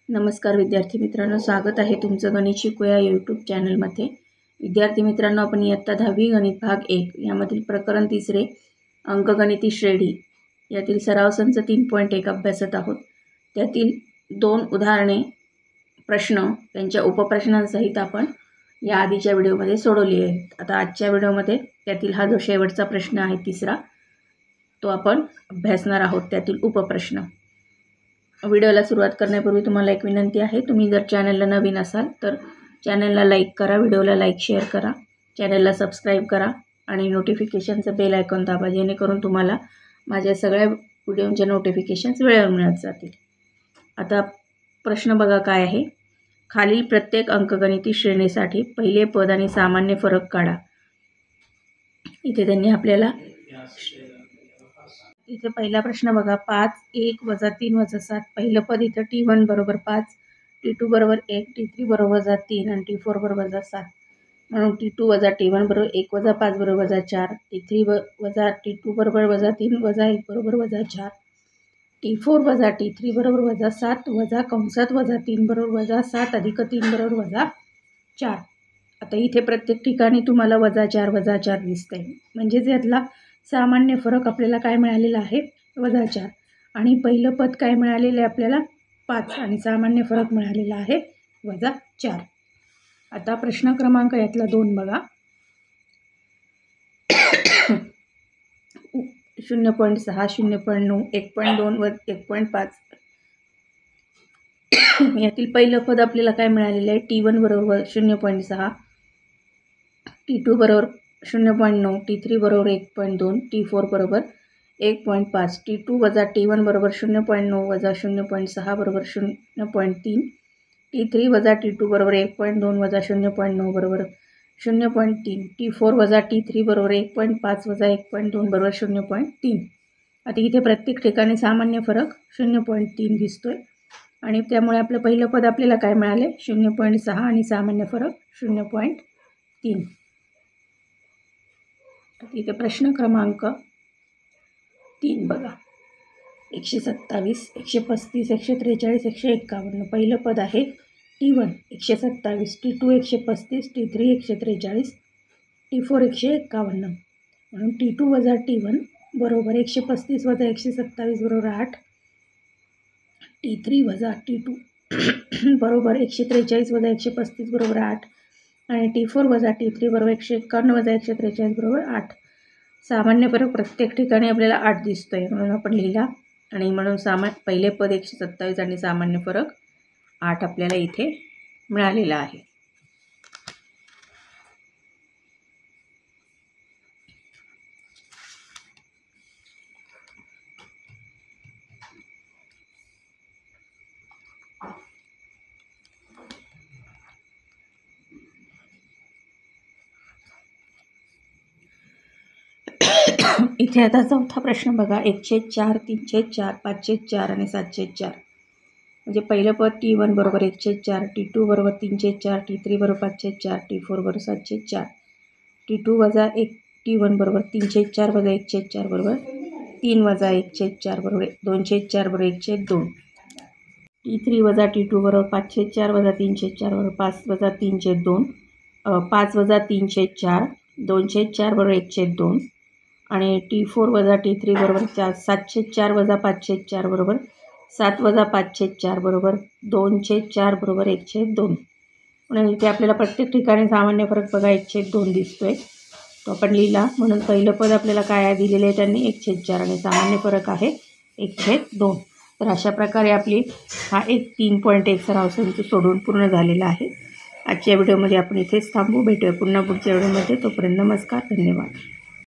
नमस्कार विद्यार्थी मित्रांनो, स्वागत आहे तुमचं गणित शिकूया यूट्यूब चॅनलमध्ये। विद्यार्थी मित्रांनो, आपण इयत्ता 10वी गणित भाग 1 यामधील प्रकरण 3 अंकगणिती श्रेणी यातील सराव संच 3.1 अभ्यासत आहोत। त्यातील 2 उदाहरणे प्रश्न त्यांच्या उपप्रश्नांसहित आपण या आधीच्या व्हिडिओमध्ये सोडवली आहेत। आता आजच्या व्हिडिओमध्ये त्यातील हा जो शेवटचा प्रश्न आहे तिसरा तो आपण अभ्यासणार आहोत, त्यातील उपप्रश्न। व्हिडिओला सुरुवात करण्यापूर्वी तुम्हाला एक विनंती आहे, तुम्ही जर चॅनलला नवीन असाल तर चॅनलला लाईक करा, व्हिडिओला लाईक शेअर करा, चॅनलला सबस्क्राईब करा आणि नोटिफिकेशनचं बेल आयकॉन दाबा, जेणेकरून तुम्हाला माझ्या सगळ्या व्हिडिओंचे नोटिफिकेशन्स वेळेवर मिळत जातील। आता प्रश्न बघा काय आहे। खालील प्रत्येक अंकगणिती श्रेणीसाठी पहिले पद आणि सामान्य फरक काढा। इथे त्यांनी आपल्याला इथे पहिला प्रश्न बघा, 5 1 - 3 - 7। पहिलं पद इथं t1 बरोबर 5, t2 बरोबर 1, t3 बरोबर -3 आणि t4 बरोबर -7। म्हणून t2 - t1 बरोबर 1 - 5 बरोबर -4, t3 t2 बरोबर -3 - 1 बरोबर -4, t4 - t3 बरोबर -7 कंसात -3 बरोबर -7 अधिक 3 बरोबर -4। आता इथे प्रत्येक ठिकाणी तुम्हाला -4 - 4 दिसतंय, म्हणजेच यातला सामान्य फरक आपल्याला काय मिळालेला आहे, -4। आणि पहिलं पद काय मिळालेलं आहे आपल्याला 5 आणि सामान्य फरक मिळालेला आहे -4। आता प्रश्न क्रमांक यातला 2 बघा, 0.6 0.9 1.2 व 1.5 यातील पहिलं पद आपल्याला काय मिळालेलं आहे, t1 बरोबर 0.6, t2 बरोबर 0.9, t3 बरोबर 1.2, t4 बरोबर 1.5, t2 - t1 बरोबर 0.9 - 0.6 बरोबर 0.3, t3 - t2 बरोबर 1.2 - 0.9 बरोबर 0.3, t4 - t3 बरोबर 1.5 - 1.2 बरोबर 0.3। आता इथे प्रत्येक ठिकाणी सामान्य फरक 0.3 दिसतोय आणि त्यामुळे आपलं पहिलं पद आपल्याला काय मिळाले, 0.6 आणि सामान्य फरक 0.3। इथे प्रश्न क्रमांक 3 बघा, 127 135 143 151। पहिलं पद आहे t1 127, t2 135, t3 143, t4 151। म्हणून t2 - t1 बरोबर 135 - 127 बरोबर 8, t3 - t2 बरोबर 143 - 135 बरोबर 8 आणि t4 - t3 बरोबर 151 - 143 बरोबर 8। सामान्य फरक प्रत्येक ठिकाणी आपल्याला 8 दिसतोय, म्हणून आपण लिहिला आणि म्हणून पहिले पद 127 आणि सामान्य फरक 8 आपल्याला इथे मिळालेला आहे। इथे आता चौथा प्रश्न बघा, 1/4 3/4 5/4 आणि 7/4। म्हणजे पहिलं पद t1 बरोबर 1/4, t2 बरोबर 3/4, t3 बरोबर 5/4, t4 बरोबर 7/4, t2 - t1 बरोबर 3/4 - 1/4 बरोबर 3 - 1/4 बरोबर 2/4 बरोबर 1/2, t3 - t2 बरोबर 5/4 - 3/4 बरोबर 5 - 3/2, 5 - 3/4, 2/4 बरोबर 1/2 आणि t4 - t3 बरोबर 7/4 - 5/4 बरोबर 7 - 5/4 बरोबर 2/4 बरोबर 1/2। म्हणून इथे आपल्याला प्रत्येक ठिकाणी सामान्य फरक बघा 1/2 दिसतोय, तो आपण लिहिला। म्हणून पहिलं पद आपल्याला काय दिलेलं आहे त्यांनी 1/4 आणि सामान्य फरक आहे 1/2। तर अशा प्रकारे आपली हा 3.1 सराव संच सोडून पूर्ण झालेला आहे। आजच्या व्हिडिओमध्ये आपण इथेच थांबू, भेटूया पुन्हा पुढच्या व्हिडिओमध्ये। तोपर्यंत नमस्कार, धन्यवाद।